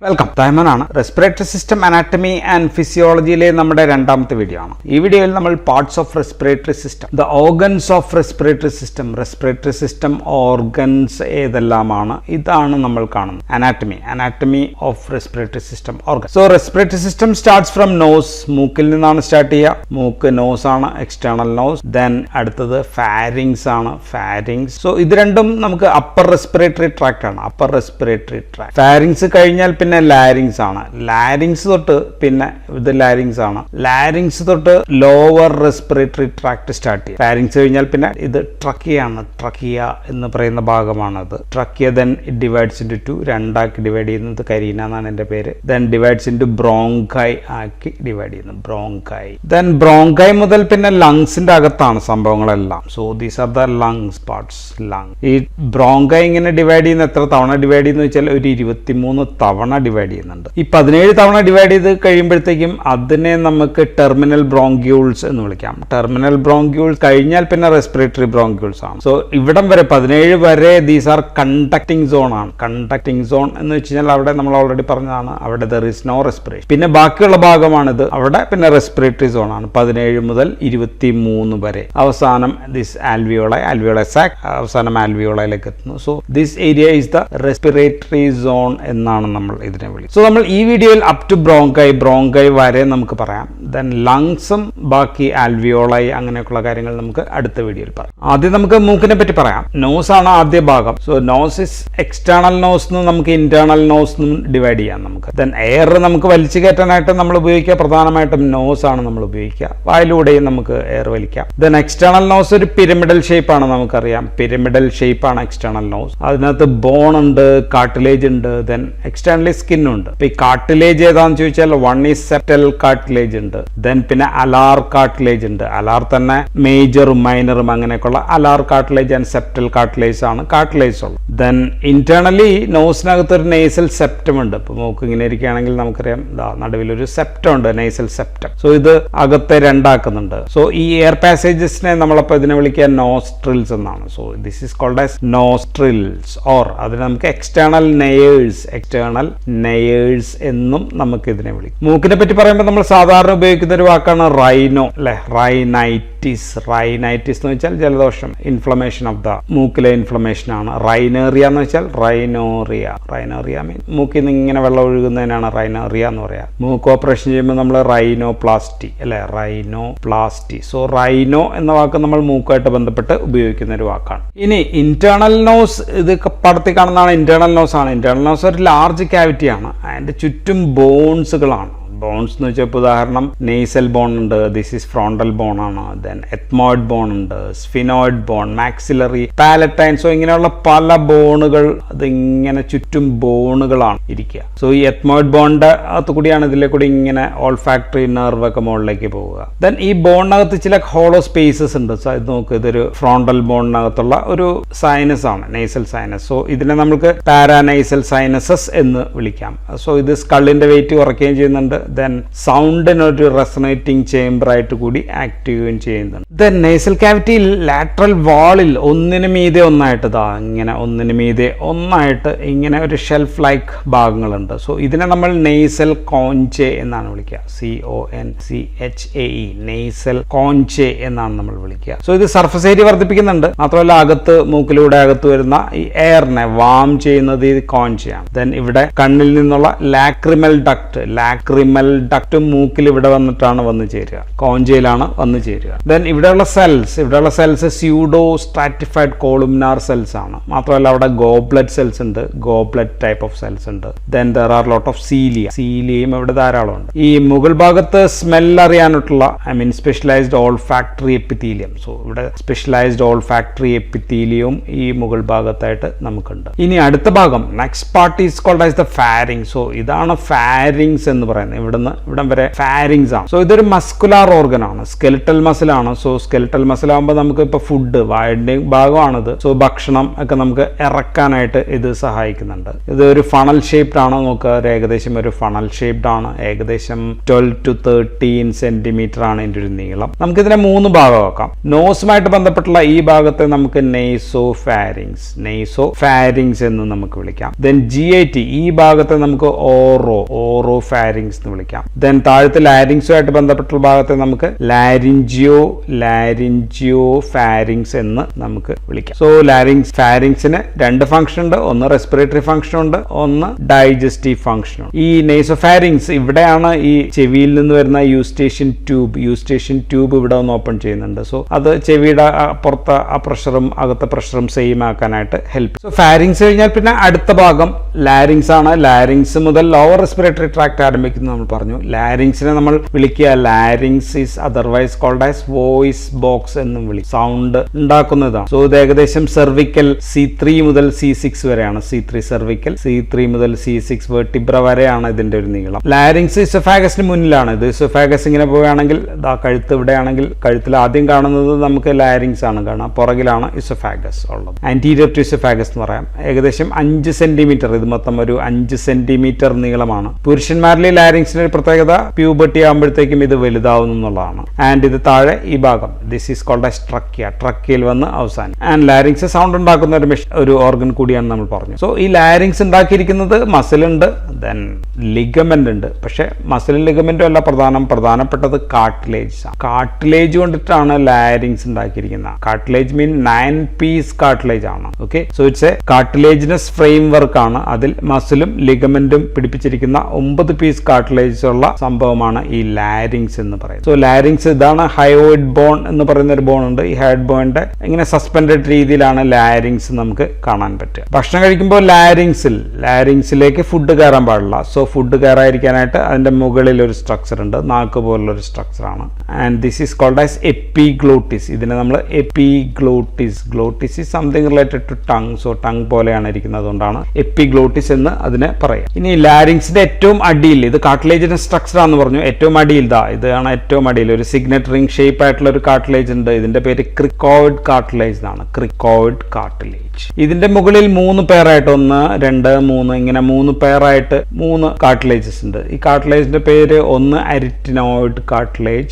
Welcome. തൈമനാണ്. Respiratory system anatomy and ഫിസിയോളജിയിലെ നമ്മുടെ രണ്ടാമത്തെ വീഡിയോ ആണ്. ഈ വീഡിയോയിൽ നമ്മൾ parts of respiratory system, the organs of respiratory system organs ഏതെല്ലാമാണ് ഇതാണ് നമ്മൾ കാണുന്നത്. Anatomy of respiratory system organ. So respiratory system starts from nose. മൂക്കിൽ നിന്നാണ് സ്റ്റാർട്ട് ചെയ്യുക. മൂക്ക് നോസ് ആണ്, എക്സ്റ്റേണൽ നോസ്. ദെൻ അടുത്തത് ഫാരിങ്സ് ആണ്, ഫാരിങ്സ്. സോ ഇത് രണ്ടും നമുക്ക് അപ്പർ റെസ്പിറേറ്ററി ട്രാക്ട് ആണ്. Upper respiratory tract. ഫാരിങ്സ് കഴിഞ്ഞാൽ പിന്നെ ലാരിങ്സ് ആണ്. ലാരിങ്സ് തൊട്ട് പിന്നെ ഇത് ലാരിങ്സ് ആണ്. ലാരിങ്സ് തൊട്ട് ലോവർ റെസ്പിറേറ്ററി ട്രാക്ട് സ്റ്റാർട്ട് ചെയ്യും. ഫാരിങ്സ് കഴിഞ്ഞാൽ പിന്നെ ഇത് ട്രക്കിയാണ്. ട്രക്കിയ എന്ന് പറയുന്ന ഭാഗമാണത്. Trachea then it divides into two, രണ്ടാക്കി ഡിവൈഡ് ചെയ്യുന്നത്. കരീന എന്നാണ് എൻ്റെ പേര്. ദെൻ ഡിവൈഡ്സ് ഇൻറ്റു ബ്രോങ്കൈ ആക്കി ഡിവൈഡ് ചെയ്യുന്നു. ബ്രോങ്കൈ. ദെൻ ബ്രോങ്കൈ മുതൽ പിന്നെ ലങ്സിന്റെ അകത്താണ് സംഭവങ്ങളെല്ലാം. So these are the lungs parts. Lung. ഈ ബ്രോങ്കൈ ഇങ്ങനെ ഡിവൈഡ് ചെയ്യുന്ന എത്ര തവണ ഡിവൈഡ് ചെയ്യുന്ന വെച്ചാൽ ഒരു 23 തവണ ഡിവൈഡ് ചെയ്യുന്നുണ്ട്. ഈ 17 തവണ ഡിവൈഡ് ചെയ്ത് കഴിയുമ്പോഴത്തേക്കും അതിനെ നമുക്ക് ടെർമിനൽ ബ്രോങ്ക്യൂൾസ് എന്ന് വിളിക്കാം. ടെർമിനൽ ബ്രോങ്ക്യൂൾസ് കഴിഞ്ഞാൽ പിന്നെ റെസ്പിറേറ്ററി ബ്രോങ്ക്യൂൾസ് ആണ്. സോ ഇവിടം വരെ 17 വരെ ദീസ് ആർ കണ്ടക്ടിങ് സോൺ ആണ്. കണ്ടക്ടിങ് സോൺ എന്ന് വെച്ച് കഴിഞ്ഞാൽ അവിടെ നമ്മൾ ഓൾറെഡി പറഞ്ഞതാണ്, അവിടെ ദർ ഈസ് നോ റെസ്പിറേഷൻ. പിന്നെ ബാക്കിയുള്ള ഭാഗമാണിത്. അവിടെ പിന്നെ റെസ്പിറേറ്ററി സോൺ ആണ്. 17 മുതൽ 23 വരെ. അവസാനം ദിസ് ആൽവിയോളൈ സാക് അവസാനം ആൽവിയോളയിലേക്ക് എത്തുന്നു. So this area is the respiratory zone എന്നാണ് നമ്മൾ ഇതിനെ വിളിക്കുന്നത്. സോ നമ്മൾ ഈ വീഡിയോയിൽ അപ് ടു ബ്രോങ്കൈ വരെ നമുക്ക് പറയാം. ദെൻ ലങ്സും ബാക്കി ആൽവിയോളൈ അങ്ങനെയൊക്കെയുള്ള കാര്യങ്ങൾ നമുക്ക് അടുത്ത വീഡിയോയിൽ പറയാം. ആദ്യം നമുക്ക് മൂക്കിനെ പറ്റി പറയാം. നോസ് ആണ് ആദ്യ ഭാഗം. So nose is external nose എന്നും നമുക്ക് ഇന്റേണൽ നോസ് എന്നും ഡിവൈഡ് ചെയ്യാം നമുക്ക്. ദെൻ എയർ നമുക്ക് വലിച്ചു കയറ്റാനായിട്ട് നമ്മൾ ഉപയോഗിക്കുക പ്രധാനമായിട്ടും നോസ് ആണ് നമ്മൾ ഉപയോഗിക്കുക. വായിലൂടെയും നമുക്ക് എയർ വലിക്കാം. ദെൻ എക്സ്റ്റേണൽ നോസ് ഒരു പിരമിഡൽ ഷേപ്പ് ആണ്, നമുക്കറിയാം. പിരമിഡൽ ഷേപ്പ് ആണ് എക്സ്റ്റേണൽ നോസ്. അതിനകത്ത് ബോൺ ഉണ്ട്, കാർട്ടിലേജ് ഉണ്ട്, ദെൻ എക്സ്റ്റേണലി സ്കിൻ ഉണ്ട്. ഈ കാർട്ടിലേജ് ഏതാന്ന് ചോദിച്ചാൽ വൺ ഈസ് സെപ്റ്റൽ കാർട്ടിലേജ് ഉണ്ട്. ദെൻ പിന്നെ അലാർ കാർട്ടിലേജ് ഉണ്ട്. അലാർ തന്നെ മേജറും മൈനറും അങ്ങനെയൊക്കെയുള്ള അലാർ കാർട്ടിലേജ് ആൻഡ് സെപ്റ്റൽ കാർട്ടിലേജ് ആണ് കാർട്ടിലേജ് ഉള്ളത്. ദെൻ ഇന്റേണലി നോസിനകത്ത് ഒരു നേസൽ സെപ്റ്റം ഉണ്ട്. ഇപ്പൊ മൂക്ക് ഇങ്ങനെ ഇരിക്കുകയാണെങ്കിൽ നമുക്കറിയാം നടുവിലൊരു സെപ്റ്റം ഉണ്ട്, നേസൽ സെപ്റ്റം. സോ ഇത് അകത്തെ രണ്ടാക്കുന്നുണ്ട്. സോ ഈ എയർ പാസേജസിനെ നമ്മളപ്പോൾ ഇതിനെ വിളിക്കുക നോസ്ട്രിൽസ് എന്നാണ്. So this is called as nostrils or അതിന് നമുക്ക് എക്സ്റ്റേണൽ നെയേഴ്സ് എന്നും നമുക്ക് ഇതിനെ വിളിക്കും. മൂക്കിനെ പറ്റി പറയുമ്പോൾ നമ്മൾ സാധാരണ ഉപയോഗിക്കുന്ന ഒരു വാക്കാണ് റൈനോ, അല്ലെ? റൈനൈറ്റിസ് എന്ന് വെച്ചാൽ ജലദോഷം, ഇൻഫ്ലമേഷൻ ഓഫ് ദ മൂക്കിലെ ഇൻഫ്ലമേഷൻ ആണ്. റൈനേറിയ എന്ന് വെച്ചാൽ റൈനോറിയ മീൻ മൂക്കിൽ നിന്ന് ഇങ്ങനെ വെള്ളം ഒഴുകുന്നതിനാണ് റൈനോറിയ എന്ന് പറയാ. മൂക്ക് ഓപ്പറേഷൻ ചെയ്യുമ്പോൾ നമ്മൾ റൈനോപ്ലാസ്റ്റി, അല്ലെ? റൈനോപ്ലാസ്റ്റി. സോ റൈനോ എന്ന വാക്ക് നമ്മൾ മൂക്കുമായിട്ട് ബന്ധപ്പെട്ട് ഉപയോഗിക്കുന്ന ഒരു വാക്കാണ്. ഇനി ഇന്റേണൽ നോസ്, ഇത് പടത്തിൽ കാണുന്നതാണ് ഇന്റേണൽ നോസ് ആണ്. ഇന്റേണൽ നോസ് ഒരു ലാർജ് ക്യാവിറ്റി ആണ്. അതിന്റെ ചുറ്റും ബോൺസുകളാണ്. ബോൺസ് എന്ന് വെച്ചാൽ ഉദാഹരണം നെയ്സൽ ബോൺ ഉണ്ട്, ദിസ് ഈസ് ഫ്രോണ്ടൽ ബോൺ ആണ്. ദെൻ എത്മോയിഡ് ബോൺ ഉണ്ട്, sphenoid bone, maxillary, palatine. So ഇങ്ങനെയുള്ള പല ബോണുകൾ, അതിങ്ങനെ ചുറ്റും ബോണുകളാണ് ഇരിക്കുക. സോ ഈ എത്മോയിഡ് ബോണിന്റെ അകത്ത് കൂടിയാണ് ഇതിലെ കൂടി ഇങ്ങനെ ഓൾഫാക്ടറി നെർവ് ഒക്കെ മുകളിലേക്ക് പോവുക. ദെൻ ഈ ബോണിനകത്ത് ചില ഹോളോ സ്പേസസ് ഉണ്ട്. സോ ഇത് നോക്ക്, ഇതൊരു ഫ്രോണ്ടൽ ബോണിനകത്തുള്ള ഒരു സൈനസ് ആണ്, നെയ്സൽ സൈനസ്. സോ ഇതിനെ നമുക്ക് പാരാനൈസൽ സൈനസസ് എന്ന് വിളിക്കാം. സോ ഇത് സ്കള്ളിന്റെ വെയിറ്റ് കുറയ്ക്കുകയും ചെയ്യുന്നുണ്ട്. ദെൻ സൗണ്ടിനൊരു റെസണേറ്റിംഗ് ചേംബർ ആയിട്ട് കൂടി ആക്ട് ചെയ്യുകയും ചെയ്യുന്നുണ്ട്. ദെൻ നേസൽ ക്യാവിറ്റിയിൽ ലാറ്ററൽ വാളിൽ ഒന്നിനു മീതെ ഒന്നായിട്ട് ഇങ്ങനെ ഒരു ഷെൽഫ് ലൈക്ക് ഭാഗങ്ങളുണ്ട്. സോ ഇതിനെ നമ്മൾ നെയ്സൽ കോൺചെ എന്നാണ് വിളിക്കുക. CONCHAE നെയ്സൽ കോൺചെ എന്നാണ് നമ്മൾ വിളിക്കുക. സോ ഇത് സർഫസ് ഏരിയ വർദ്ധിപ്പിക്കുന്നുണ്ട്. മാത്രമല്ല മൂക്കിലൂടെ അകത്ത് വരുന്ന ഈ എയറിനെ വാം ചെയ്യുന്നത് ഈ കോൺചയാണ്. ദെൻ ഇവിടെ കണ്ണിൽ നിന്നുള്ള ലാക്രിമൽ ഡക്ട് മൂക്കിൽ ഇവിടെ വന്ന് ചേരുക. കോൺജയിലാണ് വന്ന് ചേരുക. ദെൻ ഇവിടെയുള്ള cells pseudo stratified columnar cells ആണ്. മാത്രമല്ല അവിടെ ഗോബ്ലറ്റ് സെൽസ് ഉണ്ട്, ഗോബ്ലറ്റ് ടൈപ്പ് ഓഫ് സെൽസ് ഉണ്ട്. Then there are lot of സീലിയയും ഇവിടെ ധാരാളം ഉണ്ട്. ഈ മുകൾ ഭാഗത്ത് സ്മെൽ അറിയാനായിട്ടുള്ള സ്പെഷ്യലൈസ്ഡ് ഓൾഫാക്ടറി എപ്പിത്തീലിയം. സോ ഇവിടെ സ്പെഷ്യലൈസ്ഡ് ഓൾഫാക്ടറി എപ്പിത്തീലിയവും ഈ മുകൾ ഭാഗത്തായിട്ട് നമുക്കുണ്ട്. ഇനി അടുത്ത ഭാഗം next part is called as the pharynx. So ഇതാണ് ഫാരിങ്സ് എന്ന് പറയുന്നത്. ഇവിടം വരെ ഫാരിങ്സ് ആണ്. സോ ഇതൊരു മസ്കുലാർ ഓർഗൻ ആണ്, സ്കെലിറ്റൽ മസിൽ ആണ്. സോ സ്കെലിറ്റൽ മസിൽ ആകുമ്പോൾ നമുക്ക് ഇപ്പോൾ ഫുഡ് വായുടെ ഭാഗമാണിത്. സോ ഭക്ഷണം ഒക്കെ നമുക്ക് ഇറക്കാനായിട്ട് ഇത് സഹായിക്കുന്നുണ്ട്. ഇത് ഒരു ഫണൽ ഷേപ്ഡ് ആണ്. നോക്കുക, ഏകദേശം ഒരു ഫണൽ ഷേപ്ഡ് ആണ്. ഏകദേശം 12 to 13 സെന്റിമീറ്റർ ആണ് ഇതിന്റെ ഒരു നീളം. നമുക്കിതിനെ 3 ഭാഗമാക്കാം. നോസുമായിട്ട് ബന്ധപ്പെട്ടുള്ള ഈ ഭാഗത്തെ നമുക്ക് നെയ്സോഫാരിങ്സ് എന്ന് നമുക്ക് വിളിക്കാം. ദെൻ GIT ഈ ഭാഗത്തെ നമുക്ക് ഓറോഫാരിങ്സ് എന്ന് വിളിക്കാം. ദെൻ താഴത്തെ ലാരിങ്സുമായിട്ട് ബന്ധപ്പെട്ടുള്ള ഭാഗത്തെ നമുക്ക് ലാരിഞ്ചിയോഫാരിങ്സ് എന്ന് നമുക്ക് വിളിക്കാം. സോ ഫാരിങ്സിന് 2 ഫംഗ്ഷൻ ഉണ്ട്. ഒന്ന് റെസ്പിറേറ്ററി ഫംഗ്ഷൻ ഉണ്ട്, ഒന്ന് ഡൈജസ്റ്റീവ് ഫംഗ്ഷൻ ഉണ്ട്. ഈ നെയ്സോഫാരിങ്സ് ഇവിടെയാണ് ഈ ചെവിയിൽ നിന്ന് വരുന്ന യൂസ്റ്റേഷ്യൻ ട്യൂബ് ഇവിടെ ഒന്ന് ഓപ്പൺ ചെയ്യുന്നുണ്ട്. സോ അത് ചെവിയുടെ പുറത്ത് ആ പ്രഷറും അകത്തെ പ്രഷറും സെയിം ആക്കാനായിട്ട് ഹെൽപ്പ്. സോ ഫാരിങ്സ് കഴിഞ്ഞാൽ പിന്നെ അടുത്ത ഭാഗം ലാരിങ്സ് ആണ്. ലാരിങ്സ് മുതൽ ലോവർ റെസ്പിറേറ്ററി ട്രാക്ട് ആരംഭിക്കുന്നു നമ്മൾ പറഞ്ഞു. ലാരിങ്സിനെ നമ്മൾ വിളിക്കുക larynx is otherwise called as voice box എന്നും വിളിക്കും. സൗണ്ട് ഉണ്ടാക്കുന്നതാണ്. സോ ഇത് ഏകദേശം സെർവിക്കൽ C3 മുതൽ C6 വരെയാണ്. C3 സെർവിക്കൽ, C3 മുതൽ C6 വെർട്ടിബ്ര വരെയാണ് ഇതിന്റെ ഒരു നീളം. ലാരിങ്സ് ഇസോഫാഗസിന് മുന്നിലാണ്. ഇത് ഇസോഫാഗസ് ഇങ്ങനെ പോവുകയാണെങ്കിൽ കഴുത്ത് ഇവിടെയാണെങ്കിൽ കഴുത്തിൽ ആദ്യം കാണുന്നത് നമുക്ക് ലാരിങ്സ് ആണ് കാണാം, പുറകിലാണ് ഇസോഫാഗസ് ഉള്ളത്. ആന്റീരിയർ ടു ഇസോഫാഗസ് എന്ന് പറയാം. ഏകദേശം 5 സെന്റിമീറ്റർ, ഇത് മൊത്തം ഒരു 5 സെന്റിമീറ്റർ നീളമാണ്. പുരുഷന്മാരിലെ ലാരിങ്സിന്റെ ഒരു പ്രത്യേകത പ്യൂബർട്ടി ആകുമ്പോഴത്തേക്കും ഇത് വലുതാവുന്നു എന്നുള്ളതാണ്. ആൻഡ് ഇത് താഴെ ഈ ഭാഗം ദിസ് ഈസ് കോൾഡ് ആസ് ട്രക്കിയയിൽ വന്ന് അവസാനം. ആൻഡ് ലാരിങ്സ് സൗണ്ട് ഉണ്ടാക്കുന്ന ഒരു ഓർഗൻ കൂടിയാണ് നമ്മൾ പറഞ്ഞു. സോ ഈ ലാരിങ്സ് ഉണ്ടാക്കിയിരിക്കുന്നത് മസിൽ ഉണ്ട്, ദെൻ ലിഗമെന്റ് ഉണ്ട്. പക്ഷെ മസിലും ലിഗമെന്റും അല്ല പ്രധാനപ്പെട്ടത് കാർട്ടിലേജ് ആണ്. കാർട്ടിലേജ് കൊണ്ടിട്ടാണ് ലാരിങ്സ് ഉണ്ടാക്കിയിരിക്കുന്നത്. കാർട്ടിലേജ് മീൻ 9 പീസ് കാർട്ടിലേജ് ആണ്. Okay, so it's A cartilaginous frame work ആണ്. അതിൽ മസിലും ലിഗമെന്റും പിടിപ്പിച്ചിരിക്കുന്ന 9 പീസ് കാർട്ടിലേജ് ഉള്ള സംഭവമാണ് ഈ ലാരിങ്സ് എന്ന് പറയുന്നത്. സോ ലാരിങ്സ് ഇതാണ്. ഹയോയിഡ് ബോൺ എന്ന് പറയുന്ന ഒരു ബോൺ ഉണ്ട്. ഈ ഹയോയിഡ് ബോണിന്റെ ഇങ്ങനെ സസ്പെൻഡഡ് രീതിയിലാണ് ലാരിങ്സ് നമുക്ക് കാണാൻ പറ്റുക. ഭക്ഷണം കഴിക്കുമ്പോൾ ലാരിങ്സിലേക്ക് ഫുഡ് കയറാൻ പാടില്ല. സോ ഫുഡ് കയറാതിരിക്കാനായിട്ട് അതിന്റെ മുകളിൽ ഒരു സ്ട്രക്ചർ ഉണ്ട്, നാക്ക് പോലുള്ള ഒരു സ്ട്രക്ചർ ആണ്. And this is called as epiglottis. ഇതിനെ നമ്മൾ glottis is something related to tongue. So tongue പോലെയാണ് ഇരിക്കുന്നത്, അതുകൊണ്ടാണ് എപ്പിഗ്ലോട്ടിസ് എന്ന് അതിനെ പറയാം. ഇനി ലാരിങ്സിന്റെ ഏറ്റവും അടിയിൽ, ഇത് കാർട്ടിലേജിന്റെ സ്ട്രക്ചർ ആണെന്ന് പറഞ്ഞു, ഏറ്റവും അടിയിൽ ഇതാണ് ഏറ്റവും അടിയിൽ ഒരു സിഗ്നറ്റ് റിംഗ് ഷേപ്പ് ആയിട്ടുള്ള ഒരു കാർട്ടിലേജ് ഉണ്ട്. ഇതിന്റെ പേര് ക്രിക്കോയിഡ് കാർട്ടിലേജ് എന്നാണ്. ക്രിക്കോയിഡ് കാർട്ടിലേജ്. ഇതിന്റെ മുകളിൽ 3 പേരായിട്ട് 1, 2, 3 ഇങ്ങനെ 3 പേരായിട്ട് 3 കാർട്ടിലേജസ് ഉണ്ട്. ഈ കാർട്ടിലേജിന്റെ പേര് ഒന്ന് അരിറ്റിനോയിഡ് കാർട്ടിലേജ്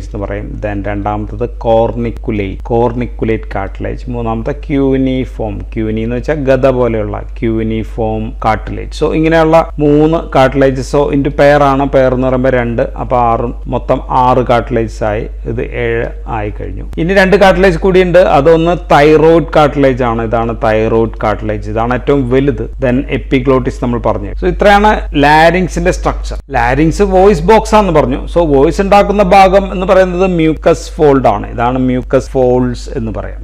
എന്ന് പറയും. ദെൻ രണ്ടാമത്തത് കോർണിക്കുലേറ്റ് കാർട്ടിലേജ്. മൂന്നാമത്തെ ക്യൂനിഫോം എന്ന് വെച്ചാൽ ഗദ പോലെയുള്ള ക്യൂനിഫോം കാർട്ടിലേജ്. സോ ഇങ്ങനെയുള്ള 3 കാർട്ടിലേജസ്. സോ ഇതിന്റെ പേരാണ്, പേർ എന്ന് പറയുമ്പോൾ 2, അപ്പൊ 6, മൊത്തം 6 കാർട്ടിലേജസ് ആയി. ഇത് 7 ആയി കഴിഞ്ഞു. ഇനി 2 കാർട്ടിലേജ് കൂടിയുണ്ട്. അതൊന്ന് തൈറോയിഡ് കാർട്ടിലേജ് ആണ്. ഇതാണ് തൈറോയിഡ് കാർട്ടിലേജ്, ഇതാണ് ഏറ്റവും വലുത്. ദെൻ എപ്പിഗ്ലോട്ടിസ് നമ്മൾ പറഞ്ഞു. സോ ഇത്രയാണ് ലാരിങ്സിന്റെ സ്ട്രക്ചർ. ലാരിങ്സ് വോയിസ് ബോക്സ് ആണെന്ന് പറഞ്ഞു. സോ വോയിസ് ഉണ്ടാക്കുന്ന ഭാഗം എന്ന് പറയുന്നത് മ്യൂക്കസ് ഫോൾഡ് ആണ്. ഇതാണ് മ്യൂക്കസ് ഫോൾഡ്സ് എന്ന് പറയാം.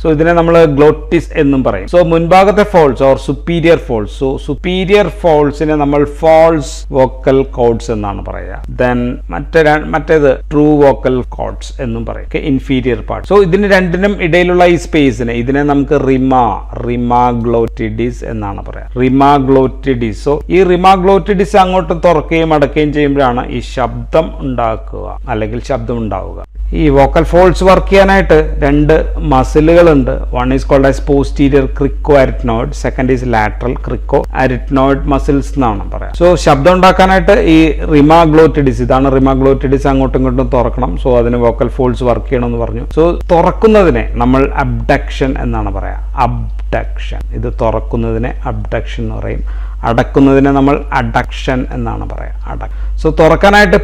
സോ ഇതിനെ നമ്മൾ ഗ്ലോട്ടിസ് എന്നും പറയും. സോ മുൻഭാഗത്തെ folds or superior folds. So superior ഫോൾഡ്സിനെ നമ്മൾ ഫാൾസ് വോക്കൽ കോഡ്സ് എന്നാണ് പറയുക. ദെൻ മറ്റേത് ട്രൂ വോക്കൽ കോഡ്സ് എന്നും പറയും. Inferior part. സോ ഇതിന് രണ്ടിനും ഇടയിലുള്ള ഈ സ്പേസിനെ ഇതിനെ നമുക്ക് റിമാഗ്ലോറ്റിഡിസ് എന്നാണ് പറയാം. റിമാഗ്ലോറ്റിഡിസ്. സോ ഈ റിമാഗ്ലോറ്റിഡിസ് അങ്ങോട്ട് തുറക്കുകയും അടക്കുകയും ചെയ്യുമ്പോഴാണ് ഈ ശബ്ദം ഉണ്ടാക്കുക അല്ലെങ്കിൽ ശബ്ദം ഉണ്ടാവുക. ഈ വോക്കൽ ഫോൾഡ്സ് വർക്ക് ചെയ്യാനായിട്ട് 2 മസിലുകളുണ്ട്. One is called as posterior cricoarytenoid, second is lateral cricoarytenoid muscles എന്നാണ് പറയാം. സോ ശബ്ദം ഉണ്ടാക്കാനായിട്ട് ഈ ഇതാണ് റിമാഗ്ലോറ്റിഡിസ് അങ്ങോട്ടും ഇങ്ങോട്ടും തുറക്കണം. സോ അതിന് വോക്കൽ ഫോൾഡ്സ് വർക്ക് ചെയ്യണമെന്ന് പറഞ്ഞു. സോ തുറക്കുന്നതിനെ നമ്മൾ അബ്ഡക്ഷൻ എന്നാണ് പറയാം. ഇത് തുറക്കുന്നതിനെ അബ്ഡക്ഷൻ എന്ന് പറയും. അടക്കുന്നതിനെ നമ്മൾ അഡക്ഷൻ എന്നാണ് പറയാം. സോ തുറക്കാനായിട്ട്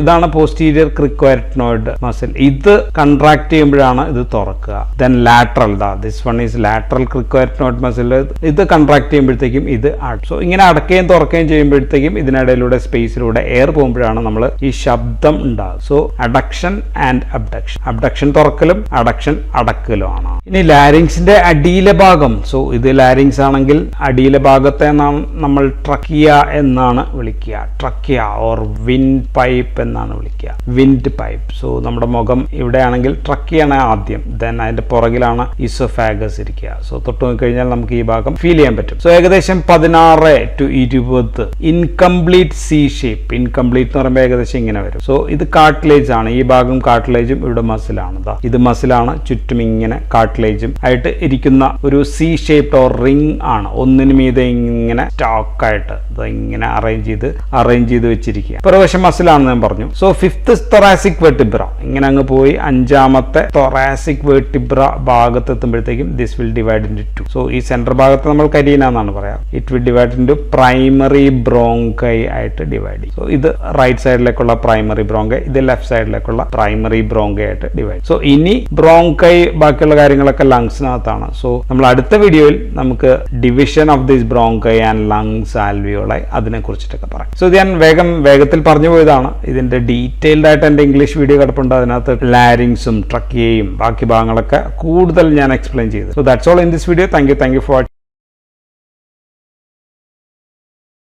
ഇതാണ് പോസ്റ്റീരിയർ ക്രിക്കോ അരിറ്റ്നോയിഡ് മസിൽ. ഇത് കൺട്രാക്ട് ചെയ്യുമ്പോഴാണ് ഇത് തുറക്കുക. Then lateral, this one is lateral cricoarytenoid muscle. ഇത് കൺട്രാക്ട് ചെയ്യുമ്പോഴത്തേക്കും ഇത് സോ ഇങ്ങനെ അടക്കുകയും തുറക്കുകയും ചെയ്യുമ്പോഴത്തേക്കും ഇതിനിടയിലൂടെ സ്പേസിലൂടെ എയർ പോകുമ്പോഴാണ് നമ്മൾ ഈ ശബ്ദം ഉണ്ടാകുക. So adduction and abduction. Abduction തുറക്കലും അഡക്ഷൻ അടക്കലും ആണ്. ഇനി ലാരിങ്സിന്റെ അടിയിലെ ഭാഗം. സോ ഇത് ലാരിങ്സ് ആണെങ്കിൽ അടിയിലെ ഭാഗത്തെ എന്നാണ് നമ്മൾ ട്രക്കിയ എന്നാണ് വിളിക്കുക. ട്രക്കിയ ഓർ വിൻഡ് പൈപ്പ് എന്നാണ് വിളിക്കുക. Wind pipe. സോ നമ്മുടെ മുഖം ഇവിടെയാണെങ്കിൽ ട്രക്കിയാണ് ആദ്യം, ദെൻ അതിന്റെ പുറകിലാണ് ഈസോഫാഗസ് ഇരിക്കുക. സോ തൊട്ട് നോക്കിക്കഴിഞ്ഞാൽ നമുക്ക് ഈ ഭാഗം ഫീൽ ചെയ്യാൻ പറ്റും. സോ ഏകദേശം 16 to 20 incomplete C shape. Incomplete എന്ന് പറയുമ്പോൾ ഏകദേശം ഇങ്ങനെ വരും. സോ ഇത് കാർട്ടിലേജ് ആണ്. ഈ ഭാഗം കാർട്ടിലേജും ഇവിടെ മസിലാണ്. ഇത് മസിലാണ്, ചുറ്റും ഇങ്ങനെ കാർട്ടിലേജും ആയിട്ട് ഇരിക്കുന്ന ഒരു സി ഷേപ്ഡ് ഓർ റിംഗ് ആണ്. ഒന്നിനു മീതെ ഇങ്ങനെ സ്റ്റോക്കായിട്ട് ഇങ്ങനെ അറേഞ്ച് ചെയ്ത് വെച്ചിരിക്കുക. പുറവശം മസിലാണെന്ന് ഞാൻ പറഞ്ഞു. സോ 5th thoracic vertebra ഇങ്ങനെ അങ്ങ് പോയി 5ാമത്തെ thoracic vertebra ഭാഗത്ത് എത്തുമ്പോഴത്തേക്കും this will divide into 2. So ഈ സെൻട്രൽ ഭാഗത്ത് നമ്മൾ കരീന എന്നാണ് പറയാം. It will divide into primary bronchi ആയിട്ട് ഡിവൈഡ് ചെയ്യും. സോ ഇത് റൈറ്റ് സൈഡിലേക്കുള്ള പ്രൈമറി ബ്രോങ്കൈ, ഇത് ലെഫ്റ്റ് സൈഡിലേക്കുള്ള പ്രൈമറി ബ്രോങ്കൈ ആയിട്ട് ഡിവൈഡ്. സോ ഇനി ബ്രോങ്കൈ ബാക്കിയുള്ള കാര്യങ്ങളൊക്കെ ലങ്സിനകത്താണ്. സോ നമ്മൾ അടുത്ത വീഡിയോയിൽ നമുക്ക് division of this bronchi and lungs alveoli അതിനെ കുറിച്ചിട്ടൊക്കെ പറയാം. സോ ഇത് ഞാൻ വേഗത്തിൽ പറഞ്ഞു പോയതാണ്. ഇതിന്റെ ഡീറ്റെയിൽഡ് ആയിട്ട് എൻ്റെ ഇംഗ്ലീഷ് വീഡിയോ കിടപ്പുണ്ട്. അതിനകത്ത് ലാരിങ്സും ട്രക്കിയയും ബാക്കി ഭാഗങ്ങളൊക്കെ കൂടുതൽ ഞാൻ എക്സ്പ്ലെയിൻ ചെയ്തു. So that's all in this video. Thank you for